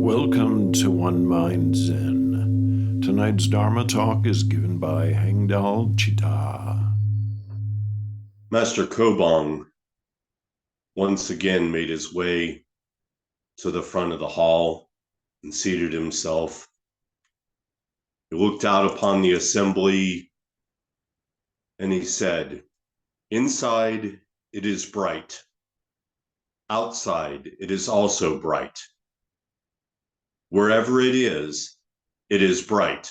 Welcome to One Mind Zen. Tonight's Dharma talk is given by Hangdal Chitta. Master Ko Bong once again made his way to the front of the hall and seated himself. He looked out upon the assembly and he said, "Inside it is bright. Outside it is also bright. Wherever it is bright.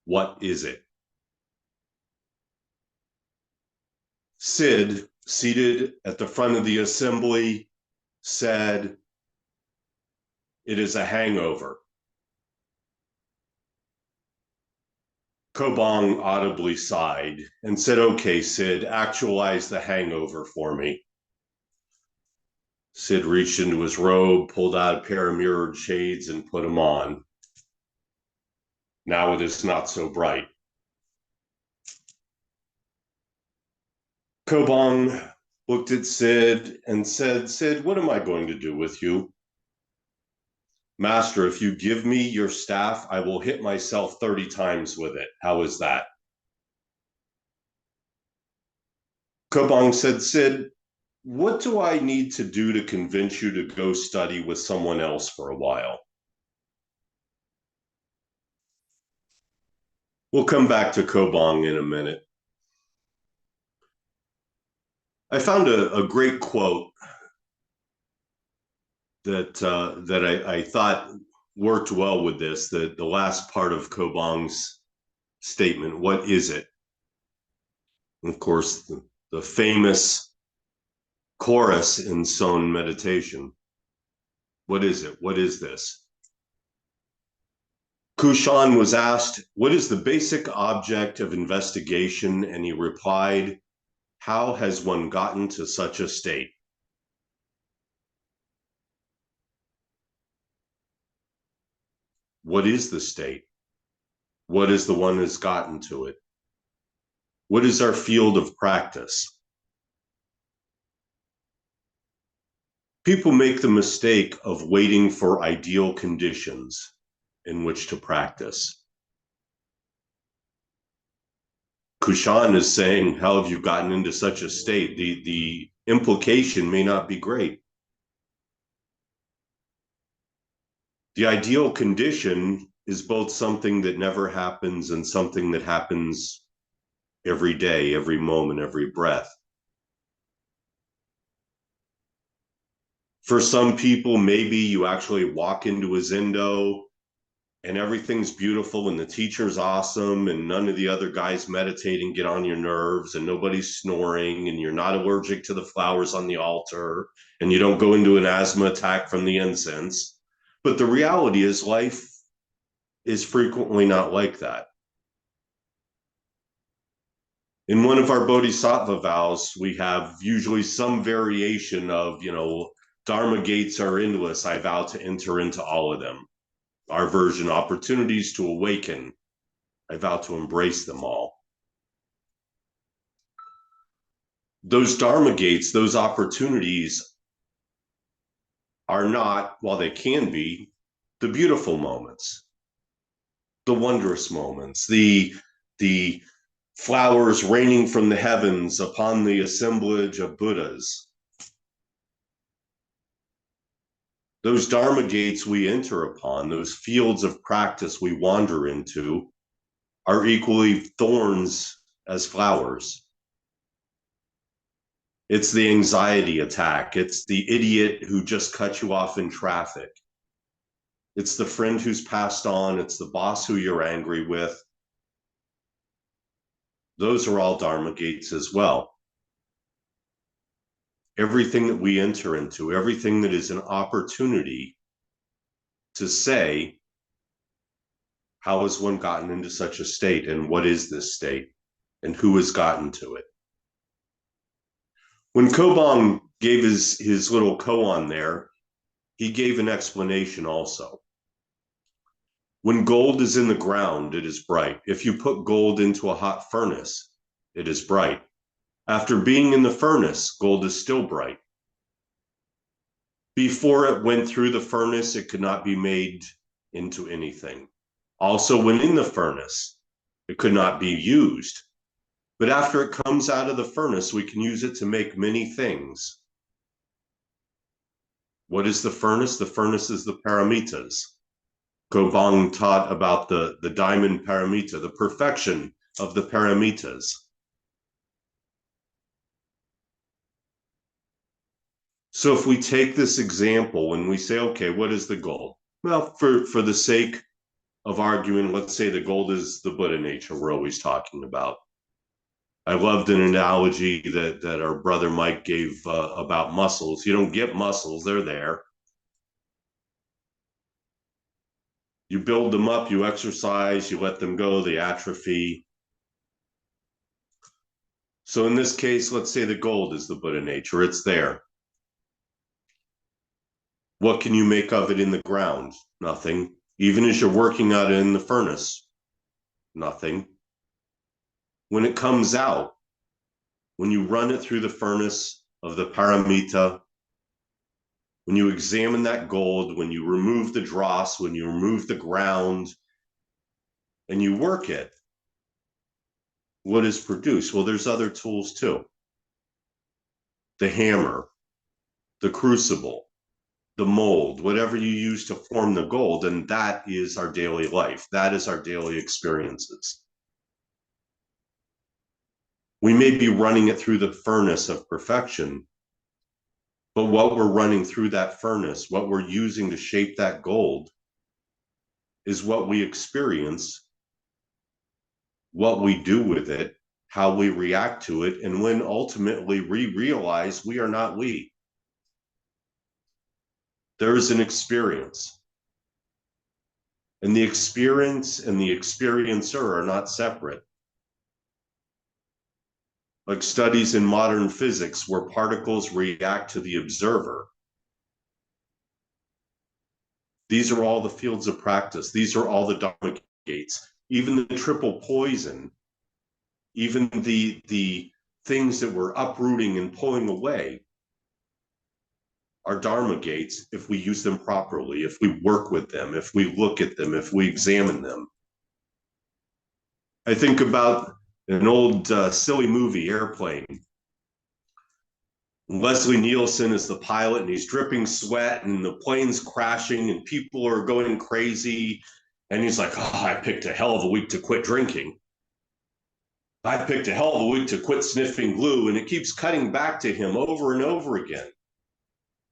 What is it?" Sid, seated at the front of the assembly, said, "It is a hangover." Ko Bong audibly sighed and said, "Okay, Sid, actualize the hangover for me." Sid reached into his robe, pulled out a pair of mirrored shades, and put them on. Now it is not so bright. Ko Bong looked at Sid and said, "Sid, what am I going to do with you?" "Master, if you give me your staff, I will hit myself 30 times with it. How is that?" Ko Bong said, "Sid, what do I need to do to convince you to go study with someone else for a while?" We'll come back to Ko Bong in a minute. I found a great quote that I thought worked well with this, the last part of Ko Bong's statement, "What is it?" And of course, the famous chorus in Son meditation. What is it? What is this? Kushan was asked, "What is the basic object of investigation?" And he replied, "How has one gotten to such a state?" What is the state? What is the one who's gotten to it? What is our field of practice? People make the mistake of waiting for ideal conditions in which to practice. Kushan is saying, how have you gotten into such a state? The implication may not be great. The ideal condition is both something that never happens and something that happens every day, every moment, every breath. For some people, maybe you actually walk into a Zendo and everything's beautiful and the teacher's awesome and none of the other guys meditating get on your nerves and nobody's snoring and you're not allergic to the flowers on the altar and you don't go into an asthma attack from the incense. But the reality is life is frequently not like that. In one of our bodhisattva vows, we have usually some variation of, Dharma gates are endless. I vow to enter into all of them. Our version, opportunities to awaken. I vow to embrace them all. Those Dharma gates, those opportunities are not, while they can be, the beautiful moments, the wondrous moments, the flowers raining from the heavens upon the assemblage of Buddhas. Those Dharma gates we enter upon, those fields of practice we wander into, are equally thorns as flowers. It's the anxiety attack. It's the idiot who just cut you off in traffic. It's the friend who's passed on. It's the boss who you're angry with. Those are all Dharma gates as well. Everything that we enter into, everything that is an opportunity to say, how has one gotten into such a state and what is this state and who has gotten to it? When Ko Bong gave his little koan there, he gave an explanation also. When gold is in the ground, it is bright. If you put gold into a hot furnace, it is bright. After being in the furnace, gold is still bright. Before it went through the furnace, it could not be made into anything. Also, when in the furnace, it could not be used. But after it comes out of the furnace, we can use it to make many things. What is the furnace? The furnace is the paramitas. Ko Bong taught about the diamond paramita, the perfection of the paramitas. So if we take this example and we say, okay, what is the goal? Well, for the sake of arguing, let's say the goal is the Buddha nature we're always talking about. I loved an analogy that our brother Mike gave about muscles. You don't get muscles, they're there. You build them up, you exercise, you let them go, they atrophy. So in this case, let's say the gold is the Buddha nature, it's there. What can you make of it in the ground? Nothing. Even as you're working out in the furnace, nothing. When it comes out, when you run it through the furnace of the paramita, when you examine that gold, when you remove the dross, when you remove the ground, and you work it, what is produced? Well, there's other tools too. The hammer, the crucible, the mold, whatever you use to form the gold, and that is our daily life. That is our daily experiences. We may be running it through the furnace of perfection, but what we're running through that furnace, what we're using to shape that gold, is what we experience, what we do with it, how we react to it, and when ultimately we realize we are not we. There is an experience. And the experience and the experiencer are not separate. Like studies in modern physics where particles react to the observer. These are all the fields of practice. These are all the Dharma gates. Even the triple poison, even the things that we're uprooting and pulling away are Dharma gates if we use them properly, if we work with them, if we look at them, if we examine them. I think about an old silly movie, Airplane. Leslie Nielsen is the pilot and he's dripping sweat and the plane's crashing and people are going crazy. And he's like, oh, I picked a hell of a week to quit drinking. I picked a hell of a week to quit sniffing glue. And it keeps cutting back to him over and over again.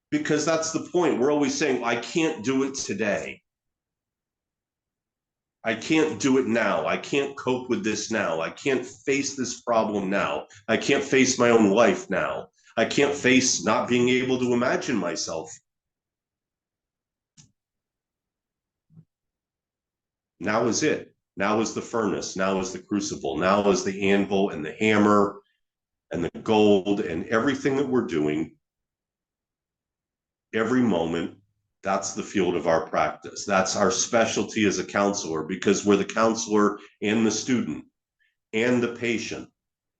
Because that's the point. We're always saying, I can't do it today. I can't do it now. I can't cope with this now. I can't face this problem now. I can't face my own life now. I can't face not being able to imagine myself. Now is it. Now is the furnace. Now is the crucible. Now is the anvil and the hammer and the gold and everything that we're doing. Every moment, that's the field of our practice. That's our specialty as a counselor because we're the counselor and the student and the patient.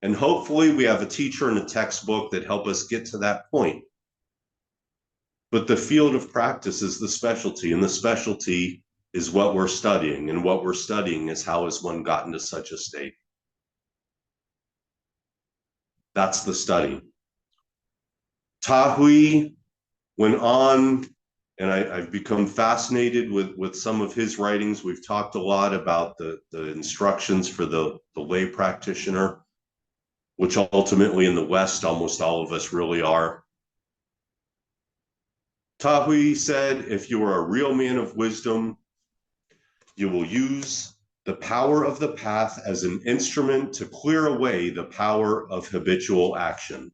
And hopefully we have a teacher and a textbook that help us get to that point. But the field of practice is the specialty, and the specialty is what we're studying. And what we're studying is how has one gotten to such a state. That's the study. Tahui went on, and I've become fascinated with some of his writings. We've talked a lot about the instructions for the lay practitioner, which ultimately in the West, almost all of us really are. Tahui said, if you are a real man of wisdom, you will use the power of the path as an instrument to clear away the power of habitual action.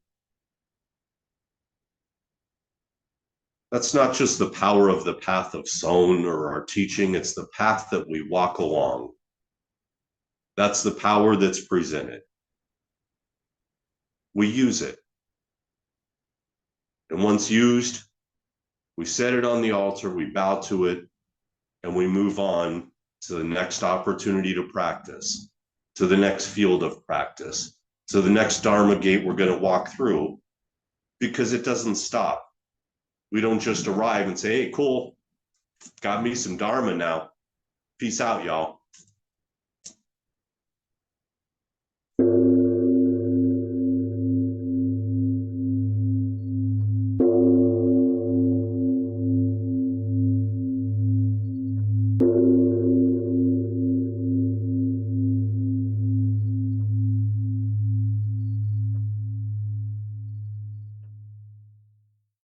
That's not just the power of the path of Son or our teaching, it's the path that we walk along. That's the power that's presented. We use it. And once used, we set it on the altar, we bow to it, and we move on to the next opportunity to practice, to the next field of practice, to the next Dharma gate we're going to walk through, because it doesn't stop. We don't just arrive and say, hey, cool, got me some Dharma now. Peace out, y'all.